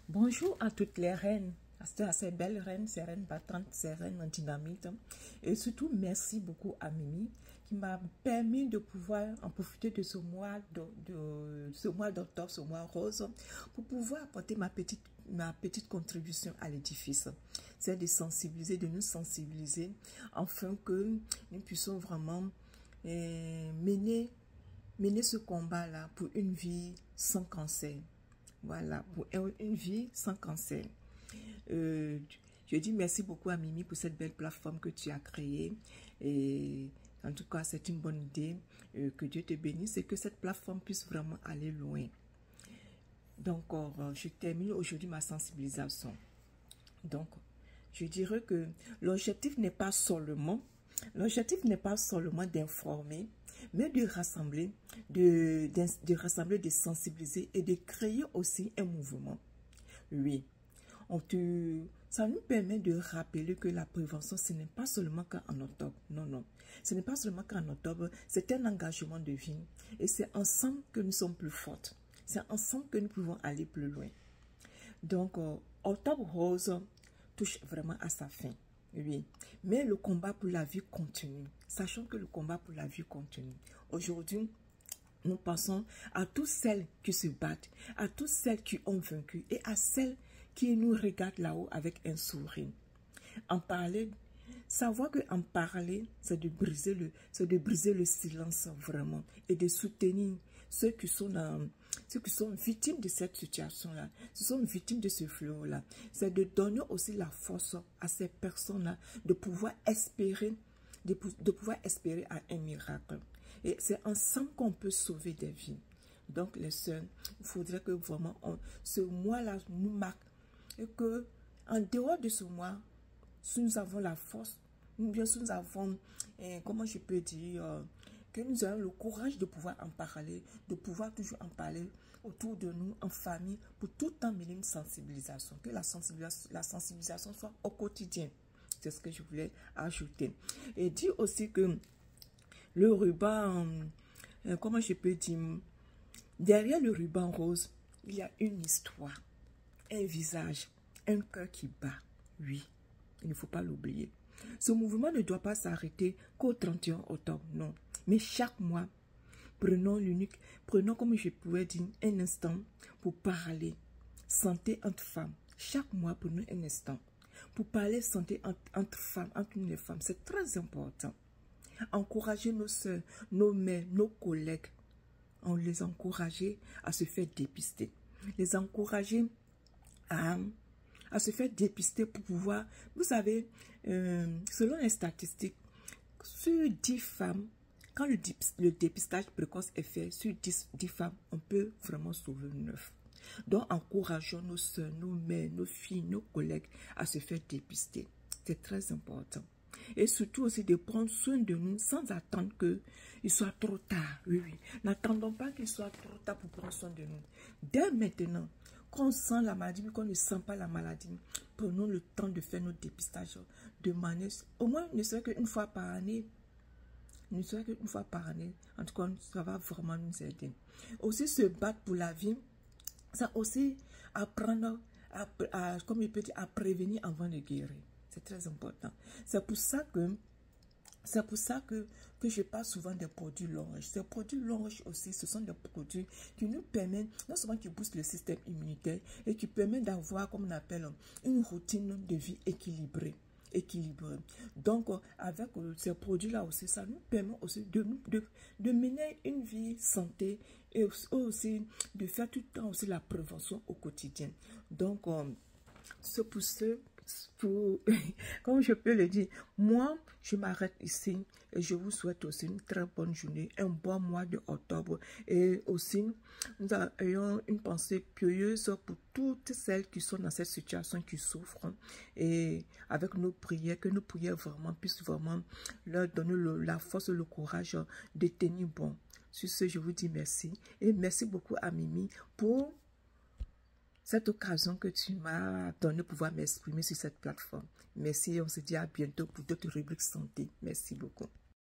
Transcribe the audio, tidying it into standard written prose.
Bonjour à toutes les reines, à ces belles reines, ces reines battantes, ces reines en dynamite. Et surtout, merci beaucoup à Mimi qui m'a permis de pouvoir en profiter de ce mois d'octobre, ce mois rose, pour pouvoir apporter ma petite contribution à l'édifice. C'est de sensibiliser, de nous sensibiliser, afin que nous puissions vraiment mener ce combat-là pour une vie sans cancer. Voilà, pour une vie sans cancer. Je dis merci beaucoup à Mimi pour cette belle plateforme que tu as créée. Et en tout cas, c'est une bonne idée. Que Dieu te bénisse et que cette plateforme puisse vraiment aller loin. Donc, je termine aujourd'hui ma sensibilisation. Donc, je dirais que l'objectif n'est pas seulement d'informer, mais de rassembler, de sensibiliser et de créer aussi un mouvement. Oui, ça nous permet de rappeler que la prévention, ce n'est pas seulement qu'en octobre. Non, non. Ce n'est pas seulement qu'en octobre, c'est un engagement de vie. Et c'est ensemble que nous sommes plus fortes. C'est ensemble que nous pouvons aller plus loin. Donc, Octobre Rose touche vraiment à sa fin. Oui, mais le combat pour la vie continue. Sachant que le combat pour la vie continue. Aujourd'hui, nous pensons à toutes celles qui se battent, à toutes celles qui ont vaincu et à celles qui nous regardent là-haut avec un sourire. En parler, savoir qu'en parler, c'est de briser le silence vraiment et de soutenir ceux qui sont victimes de cette situation-là, qui sont victimes de ce fléau-là. C'est de donner aussi la force à ces personnes-là de pouvoir espérer, à un miracle. Et c'est ensemble qu'on peut sauver des vies. Donc les sœurs, il faudrait que vraiment ce mois-là nous marque et que en dehors de ce mois, si nous avons la force, bien sûr nous avons, comment je peux dire, que nous avons le courage de pouvoir en parler, de pouvoir toujours en parler autour de nous, en famille, pour tout le temps mener une sensibilisation, que la sensibilisation soit au quotidien. C'est ce que je voulais ajouter. Et dire aussi que le ruban, comment je peux dire, derrière le ruban rose, il y a une histoire, un visage, un cœur qui bat. Oui, il ne faut pas l'oublier. Ce mouvement ne doit pas s'arrêter qu'au 31 octobre, non. Mais chaque mois, prenons comme je pouvais dire un instant pour parler santé entre femmes. Chaque mois, prenons un instant pour parler santé entre femmes, entre nous les femmes. C'est très important. Encourager nos soeurs, nos mères, nos collègues. On les encourager à se faire dépister. Les encourager à se faire dépister pour pouvoir... Vous savez, selon les statistiques, sur 10 femmes, quand le dépistage précoce est fait, sur 10 femmes, on peut vraiment sauver 9. Donc, encourageons nos soeurs, nos mères, nos filles, nos collègues à se faire dépister. C'est très important. Et surtout aussi de prendre soin de nous sans attendre qu'il soit trop tard. Oui, oui. N'attendons pas qu'il soit trop tard pour prendre soin de nous. Dès maintenant, quand on sent la maladie, mais qu'on ne sent pas la maladie, prenons le temps de faire nos dépistages de manière, au moins ne serait qu'une fois par année. Ne serait qu'une fois par année. En tout cas, ça va vraiment nous aider. Aussi, se battre pour la vie, ça aussi apprendre comme il peut dire, à prévenir avant de guérir. C'est très important. C'est pour ça que je parle souvent des produits longs. Ces produits longs aussi, ce sont des produits qui nous permettent, non seulement qui boostent le système immunitaire, et qui permettent d'avoir, comme on appelle, une routine de vie équilibrée. Donc, avec ces produits-là aussi, ça nous permet aussi de mener une vie santé et aussi de faire tout le temps aussi la prévention au quotidien. Donc, c'est pour ce... comme je peux le dire, moi, je m'arrête ici et je vous souhaite aussi une très bonne journée, un bon mois de octobre et aussi nous ayons une pensée pieuse pour toutes celles qui sont dans cette situation, qui souffrent et avec nos prières, que nos prières vraiment puissent vraiment leur donner la force et le courage de tenir bon. Sur ce, je vous dis merci et merci beaucoup à Mimi pour cette occasion que tu m'as donné pour pouvoir m'exprimer sur cette plateforme. Merci et on se dit à bientôt pour d'autres rubriques santé. Merci beaucoup.